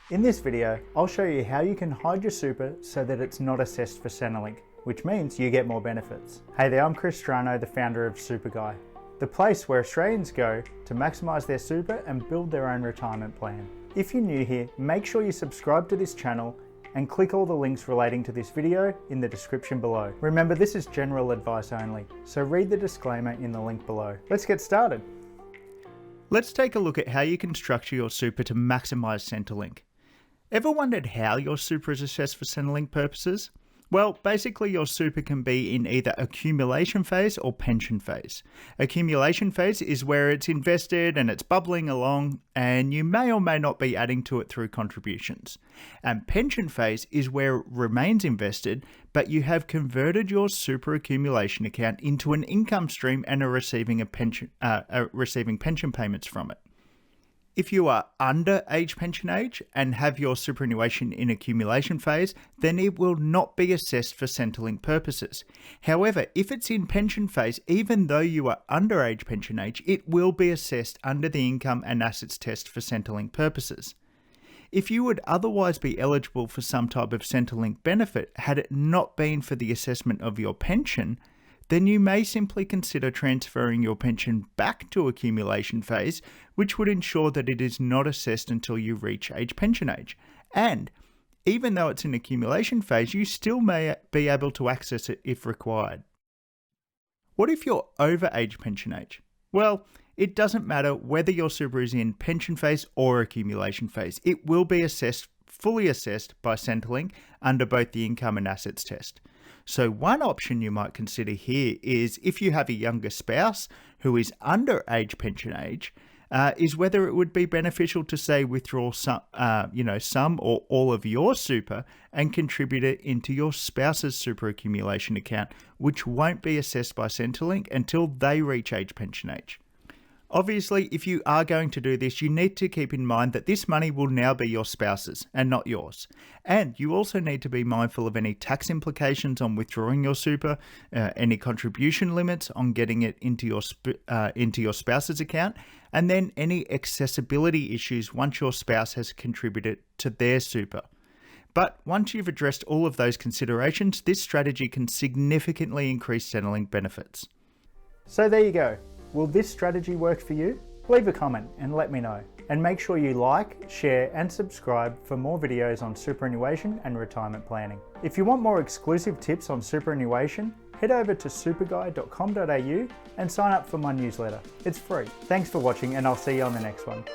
In this video, I'll show you how you can hide your super so that it's not assessed for Centrelink, which means you get more benefits. Hey there, I'm Chris, the founder of SUPERGUY, the place where Australians go to maximise their super and build their own retirement plan. If you're new here, make sure you subscribe to this channel and click all the links relating to this video in the description below. Remember, this is general advice only, so read the disclaimer in the link below. Let's get started. Let's take a look at how you can structure your super to maximise Centrelink. Ever wondered how your super is assessed for Centrelink purposes? Well, basically your super can be in either accumulation phase or pension phase. Accumulation phase is where it's invested and it's bubbling along and you may or may not be adding to it through contributions. And pension phase is where it remains invested, but you have converted your super accumulation account into an income stream and are receiving pension payments from it. If you are under pension age and have your superannuation in accumulation phase, then it will not be assessed for Centrelink purposes. However, if it's in pension phase, even though you are under pension age, it will be assessed under the income and assets test for Centrelink purposes. If you would otherwise be eligible for some type of Centrelink benefit had it not been for the assessment of your pension, then you may simply consider transferring your pension back to accumulation phase, which would ensure that it is not assessed until you reach pension age. And even though it's in accumulation phase, you still may be able to access it if required. What if you're over pension age? Well, it doesn't matter whether your super is in pension phase or accumulation phase. It will be fully assessed by Centrelink under both the income and assets test. So one option you might consider here is if you have a younger spouse who is under pension age, is whether it would be beneficial to say withdraw some or all of your super and contribute it into your spouse's super accumulation account, which won't be assessed by Centrelink until they reach pension age. Obviously, if you are going to do this, you need to keep in mind that this money will now be your spouse's and not yours. And you also need to be mindful of any tax implications on withdrawing your super, any contribution limits on getting it into your spouse's account, and then any accessibility issues once your spouse has contributed to their super. But once you've addressed all of those considerations, this strategy can significantly increase Centrelink benefits. So there you go. Will this strategy work for you? Leave a comment and let me know. And make sure you like, share and subscribe for more videos on superannuation and retirement planning. If you want more exclusive tips on superannuation, head over to superguy.com.au and sign up for my newsletter. It's free. Thanks for watching and I'll see you on the next one.